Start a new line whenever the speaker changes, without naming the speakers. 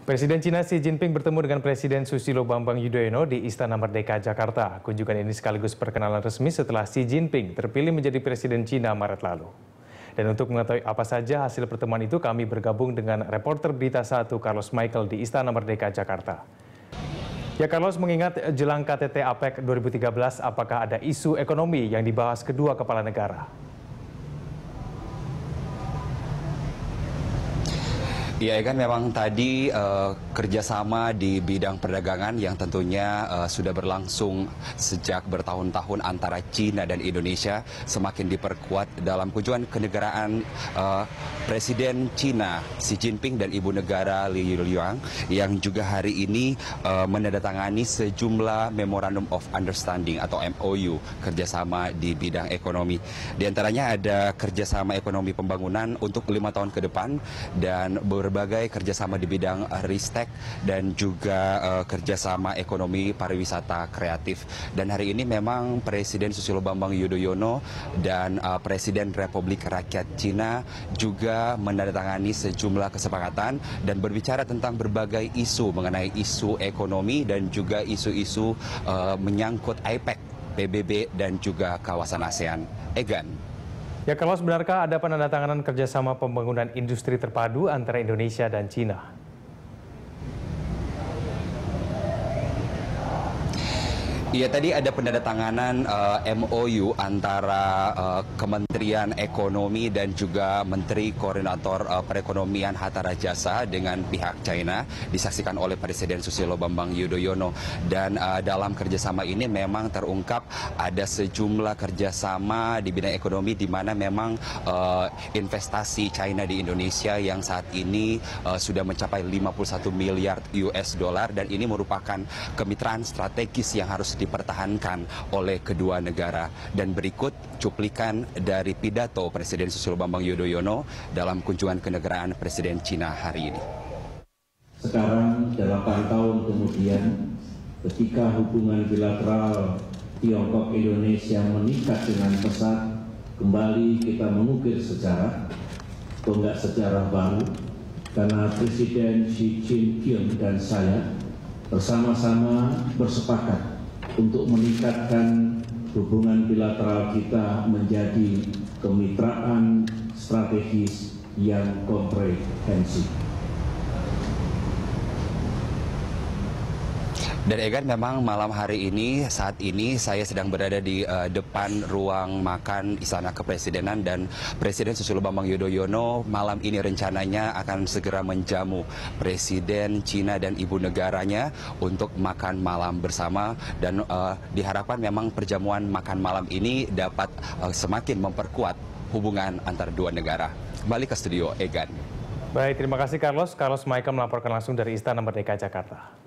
Presiden Cina Xi Jinping bertemu dengan Presiden Susilo Bambang Yudhoyono di Istana Merdeka, Jakarta. Kunjungan ini sekaligus perkenalan resmi setelah Xi Jinping terpilih menjadi Presiden Cina Maret lalu. Dan untuk mengetahui apa saja hasil pertemuan itu, kami bergabung dengan reporter Berita 1 Carlos Michael di Istana Merdeka, Jakarta. Ya, Carlos, mengingat jelang KTT APEC 2013, apakah ada isu ekonomi yang dibahas kedua kepala negara?
Ya kan memang tadi kerjasama di bidang perdagangan yang tentunya sudah berlangsung sejak bertahun-tahun antara Cina dan Indonesia semakin diperkuat dalam kunjungan kenegaraan Presiden Cina Xi Jinping dan Ibu Negara Li Yuliang yang juga hari ini menandatangani sejumlah Memorandum of Understanding atau MOU kerjasama di bidang ekonomi. Di antaranya ada kerjasama ekonomi pembangunan untuk 5 tahun ke depan dan berbagai kerjasama di bidang ristek dan juga kerjasama ekonomi pariwisata kreatif. Dan hari ini memang Presiden Susilo Bambang Yudhoyono dan Presiden Republik Rakyat Cina juga menandatangani sejumlah kesepakatan dan berbicara tentang berbagai isu mengenai isu ekonomi dan juga isu-isu menyangkut APEC, PBB dan juga kawasan ASEAN. Egan.
Ya, Carlos, benarkah ada penandatanganan kerjasama pembangunan industri terpadu antara Indonesia dan Cina?
Iya, tadi ada penandatanganan MOU antara Kementerian Ekonomi dan juga Menteri Koordinator Perekonomian Hatta Rajasa dengan pihak China, disaksikan oleh Presiden Susilo Bambang Yudhoyono. Dan dalam kerjasama ini memang terungkap ada sejumlah kerjasama di bidang ekonomi di mana memang investasi China di Indonesia yang saat ini sudah mencapai 51 miliar US dollar dan ini merupakan kemitraan strategis yang harus dipertahankan oleh kedua negara. Dan berikut cuplikan dari pidato Presiden Susilo Bambang Yudhoyono dalam kunjungan kenegaraan Presiden Cina hari ini.
Sekarang 8 tahun kemudian, ketika hubungan bilateral Tiongkok-Indonesia meningkat dengan pesat, kembali kita mengukir sejarah, tonggak sejarah baru, karena Presiden Xi Jinping dan saya bersama-sama bersepakat untuk meningkatkan hubungan bilateral kita menjadi kemitraan strategis yang komprehensif.
Dan Egan, memang malam hari ini, saat ini saya sedang berada di depan ruang makan Istana Kepresidenan dan Presiden Susilo Bambang Yudhoyono malam ini rencananya akan segera menjamu Presiden Cina dan Ibu Negaranya untuk makan malam bersama dan diharapkan memang perjamuan makan malam ini dapat semakin memperkuat hubungan antara dua negara. Kembali ke studio, Egan.
Baik, terima kasih Carlos. Carlos Michael melaporkan langsung dari Istana Merdeka, Jakarta.